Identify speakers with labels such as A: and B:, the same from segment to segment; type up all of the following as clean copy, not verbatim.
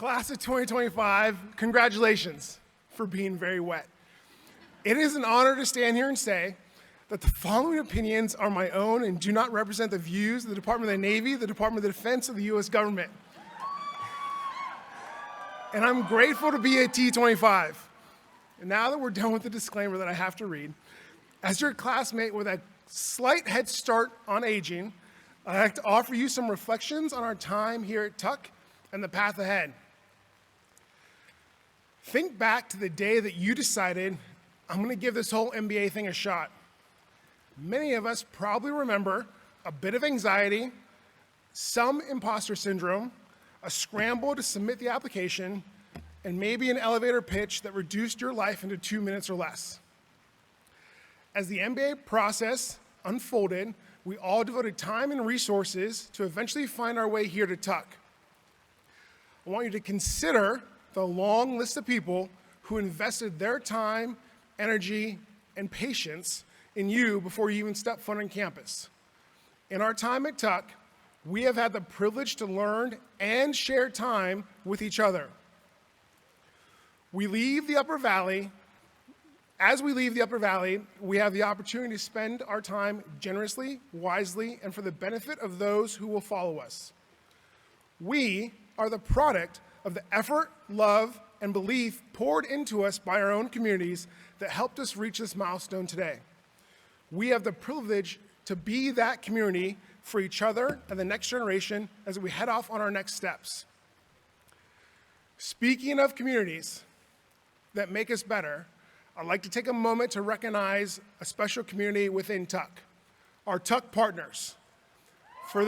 A: Class of 2025, congratulations for being very wet. It is an honor to stand here and say that the following opinions are my own and do not represent the views of the Department of the Navy, the Department of Defense, of the U.S. government. And I'm grateful to be a T’25. And now that we're done with the disclaimer that I have to read, as your classmate with a slight head start on aging, I'd like to offer you some reflections on our time here at Tuck and the path ahead. Think back to the day that you decided, I'm going to give this whole MBA thing a shot. Many of us probably remember a bit of anxiety, some imposter syndrome, a scramble to submit the application, and maybe an elevator pitch that reduced your life into 2 minutes or less. As the MBA process unfolded, we all devoted time and resources to eventually find our way here to Tuck. I want you to consider the long list of people who invested their time, energy, and patience in you before you even stepped foot on campus. In our time at Tuck, we have had the privilege to learn and share time with each other. As we leave the Upper Valley, we have the opportunity to spend our time generously, wisely, and for the benefit of those who will follow us. We are the product of the effort, love, and belief poured into us by our own communities that helped us reach this milestone today. We have the privilege to be that community for each other and the next generation as we head off on our next steps. Speaking of communities that make us better, I'd like to take a moment to recognize a special community within Tuck, our Tuck partners. For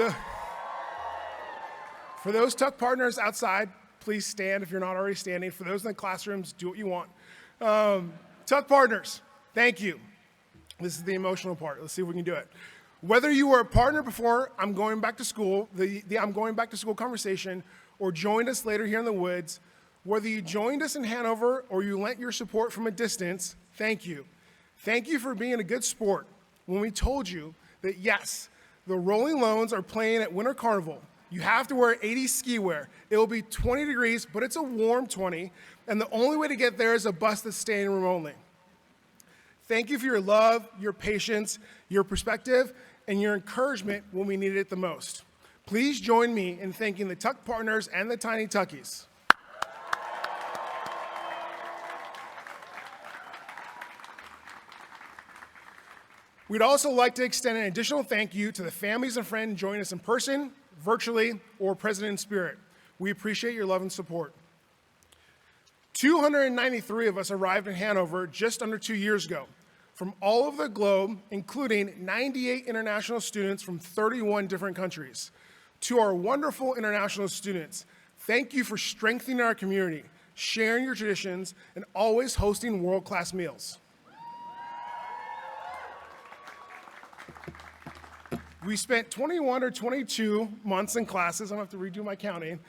A: those Tuck partners outside, please stand if you're not already standing. For those in the classrooms, do what you want. Tuck partners, thank you. This is the emotional part. Let's see if we can do it. Whether you were a partner before I'm going back to school, the I'm going back to school conversation, or joined us later here in the woods, whether you joined us in Hanover or you lent your support from a distance, thank you. Thank you for being a good sport when we told you that yes, the Rolling Loans are playing at Winter Carnival. You have to wear 80 ski wear. It will be 20 degrees, but it's a warm 20, and the only way to get there is a bus that's staying room only. Thank you for your love, your patience, your perspective, and your encouragement when we needed it the most. Please join me in thanking the Tuck partners and the Tiny Tuckies. We'd also like to extend an additional thank you to the families and friends joining us in person, virtually, or present in spirit. We appreciate your love and support. 293 of us arrived in Hanover just under 2 years ago from all over the globe, including 98 international students from 31 different countries. To our wonderful international students, thank you for strengthening our community, sharing your traditions, and always hosting world-class meals. We spent 21 or 22 months in classes, I'm gonna have to redo my counting,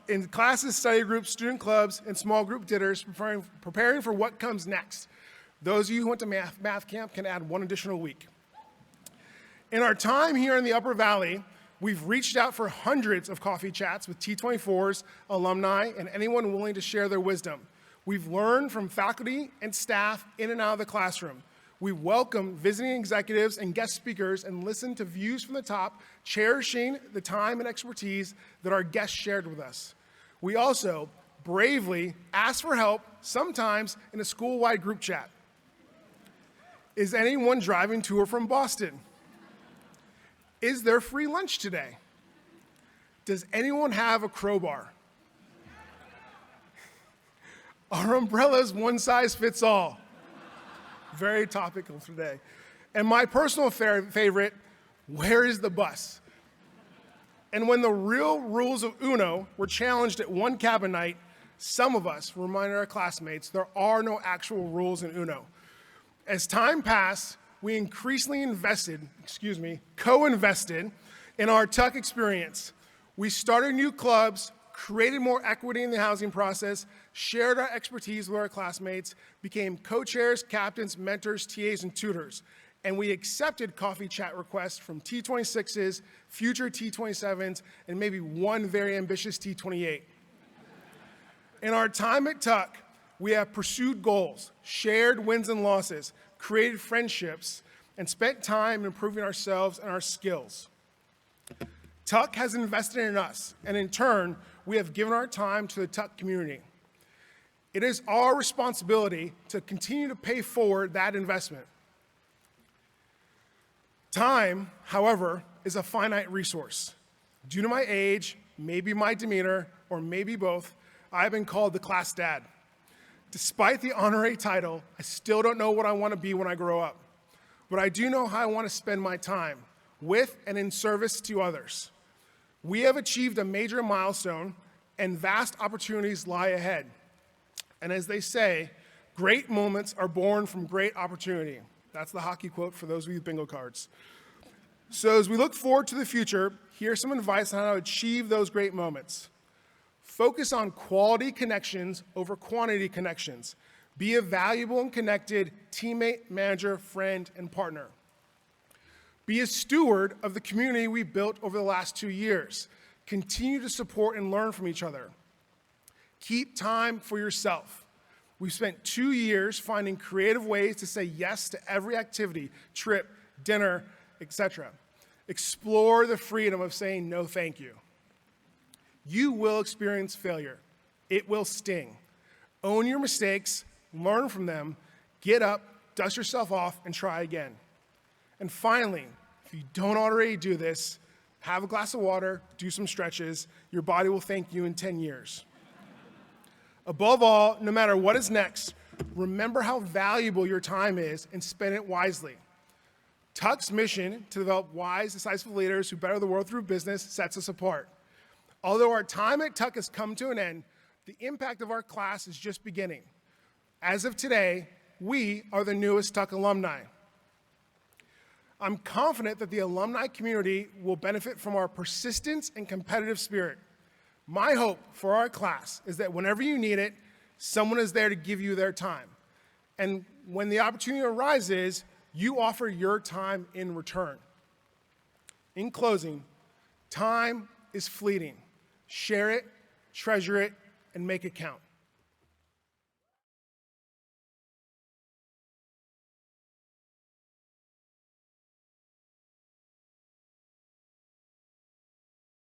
A: in classes, study groups, student clubs, and small group dinners, preparing for what comes next. Those of you who went to math camp can add one additional week. In our time here in the Upper Valley, we've reached out for hundreds of coffee chats with T’24s, alumni, and anyone willing to share their wisdom. We've learned from faculty and staff in and out of the classroom. We welcome visiting executives and guest speakers and listen to views from the top, cherishing the time and expertise that our guests shared with us. We also bravely ask for help, sometimes in a school-wide group chat. Is anyone driving to or from Boston? Is there free lunch today? Does anyone have a crowbar? Are umbrellas one size fits all? Very topical today. And my personal favorite, where is the bus? And when the real rules of Uno were challenged at one cabin night, some of us reminded our classmates there are no actual rules in Uno. As time passed, we increasingly co-invested in our Tuck experience. We started new clubs, created more equity in the housing process, shared our expertise with our classmates, became co-chairs, captains, mentors, TAs, and tutors. And we accepted coffee chat requests from T’26s, future T’27s, and maybe one very ambitious T’28. In our time at Tuck, we have pursued goals, shared wins and losses, created friendships, and spent time improving ourselves and our skills. Tuck has invested in us, and in turn, we have given our time to the Tuck community. It is our responsibility to continue to pay forward that investment. Time, however, is a finite resource. Due to my age, maybe my demeanor, or maybe both, I've been called the class dad. Despite the honorary title, I still don't know what I want to be when I grow up. But I do know how I want to spend my time, with and in service to others. We have achieved a major milestone, and vast opportunities lie ahead. And as they say, great moments are born from great opportunity. That's the hockey quote for those of you with bingo cards. So as we look forward to the future, here's some advice on how to achieve those great moments. Focus on quality connections over quantity connections. Be a valuable and connected teammate, manager, friend, and partner. Be a steward of the community we built over the last 2 years. Continue to support and learn from each other. Keep time for yourself. We've spent 2 years finding creative ways to say yes to every activity, trip, dinner, etc. Explore the freedom of saying no thank you. You will experience failure. It will sting. Own your mistakes, learn from them, get up, dust yourself off, and try again. And finally, if you don't already do this, have a glass of water, do some stretches. Your body will thank you in 10 years. Above all, no matter what is next, remember how valuable your time is and spend it wisely. Tuck's mission to develop wise, decisive leaders who better the world through business sets us apart. Although our time at Tuck has come to an end, the impact of our class is just beginning. As of today, we are the newest Tuck alumni. I'm confident that the alumni community will benefit from our persistence and competitive spirit. My hope for our class is that whenever you need it, someone is there to give you their time. And when the opportunity arises, you offer your time in return. In closing, time is fleeting. Share it, treasure it, and make it count.